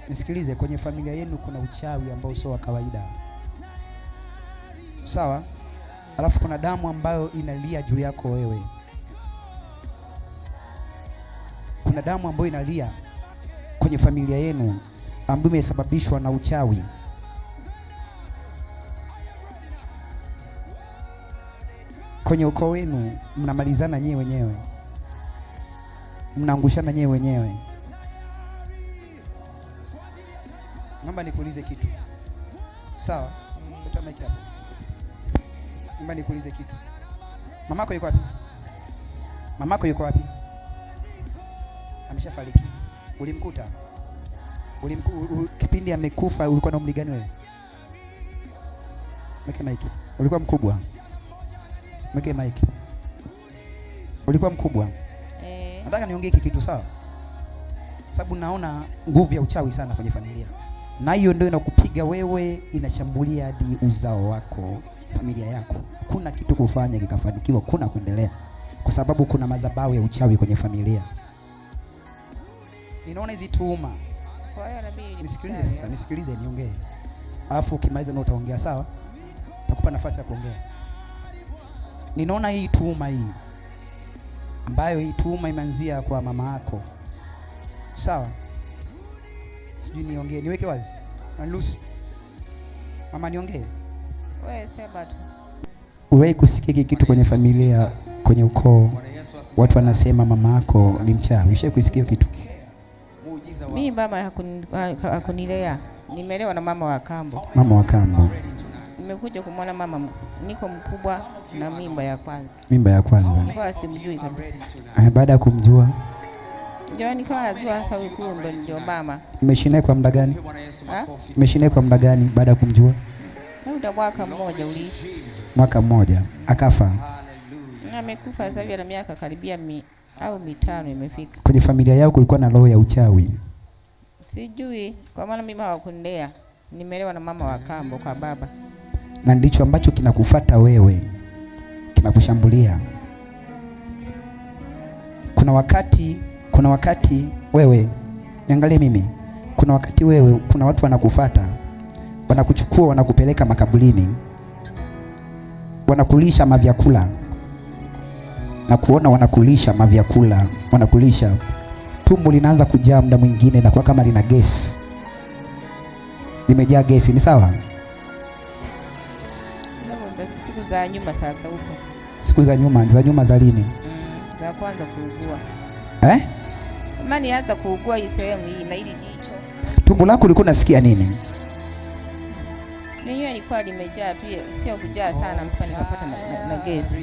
Nisikilize, kwenye familia yenu kuna uchawi ambao sio wa kawaida. Sawa? Alafu kuna damu ambayo inalia juu yako wewe. Kuna damu ambayo inalia kwenye familia yenu ambayo imesababishwa na uchawi. Kwenye ukoo wenu mnamalizana nyewe wenyewe. Mnaangushana nyewe wenyewe. Naomba nikuulize kitu. Sawa? Leta mic hapo. Naomba nikuulize kitu. Mamako yuko wapi? Mamako yuko wapi? Ameshafariki. Ulimkuta? Kipindi amekufa ulikuwa na umri gani wewe? Meke mic. Ulikuwa mkubwa? Meke mic. Ulikuwa mkubwa? Nataka niongee kitu sawa? Sababu naona nguvu ya uchawi sana kwenye familia. Na hiyo ndio inakupiga wewe, inashambulia hadi uzao wako, familia yako. Kuna kitu kufanya kikafanikiwa, kuna kuendelea. Kwa sababu kuna madhabahu ya uchawi kwenye familia. Ninaona hizi tuuma. Kwa hiyo nabii nisikilize sasa, nisikilize niongee. Alafu ukimaliza na utaongea sawa? Nitakupa nafasi ya kuongea. Ninaona hii tuuma hii. Ambayo hii tuuma imeanzia kwa mama yako. Sawa? Sijui niongee, niweke wazi. Lucy. Mama niongee. Wewe sema tu. Uwewe kusikia kitu kwenye familia, kwenye ukoo, watu wanasema mama yako ni mchawi. Ushawahi kusikia kitu? Mimi mama hakunilea. Nimelewa na mama wa kambo. Mama wa kambo. Nimekuja kumwona mama, niko mkubwa na mimba ya kwanza. Mimba ya kwanza. Nilikuwa simjui kabisa. Baada ya kumjua Ndio nikawa najua sasa huyu ndio mama. Umeishi naye kwa muda gani? Umeishi naye kwa muda gani baada ya kumjua? Ndio mwaka mmoja uliishi. Mwaka mmoja akafa. Amekufa sasa hivi ana miaka karibia au mitano imefika. Kwenye familia yao kulikuwa na roho ya uchawi? Sijui, kwa maana mimi hawakunilea. Nimelewa na mama wa kambo kwa baba. Na ndicho ambacho kinakufuata wewe, kinakushambulia. Kuna wakati wewe, niangalie mimi. Kuna wakati wewe, kuna watu wanakufuata, wanakuchukua, wanakupeleka makaburini, wanakulisha mavyakula. Na kuona wanakulisha mavyakula, wanakulisha. Tumbo linaanza kujaa muda mwingine na kwa kama lina gesi. Limejaa gesi, ni sawa? Siku za nyuma sasa huko. Siku za nyuma za lini? Za kwanza kuugua. Mama nianza kuugua hii sehemu hii na hili jicho. Tumbo lako ulikuwa unasikia nini? Nenyewe ilikuwa limejaa tu, sio kujaa sana mpaka nikapata na gesi.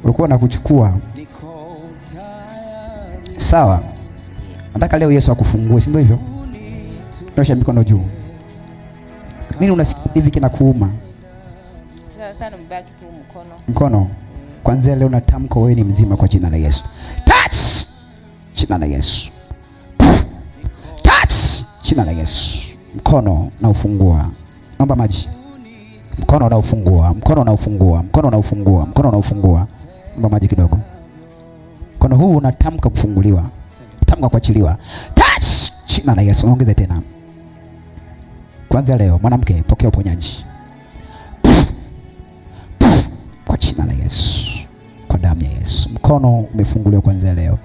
Ulikuwa unakuchukua. Sawa. Nataka leo Yesu akufungue, si ndio hivyo? Nyosha mikono juu. Nini unasikia hivi kinakuuma? Sana mbaki tu mkono. Kwanza leo natamka wewe ni mzima kwa jina la Yesu. Touch! Jina la Yesu. Touch! Jina la Yesu. Mkono na ufungua. Naomba maji. Mkono na ufungua. Naomba maji kidogo. Mkono huu unatamka kufunguliwa. Tamka kuachiliwa. Touch! Jina la Yesu. Ongeza tena. Kwanza leo mwanamke pokea uponyaji. Kwa jina la Yesu. Kwa damu ya Yesu. Mkono umefunguliwa kwanza leo.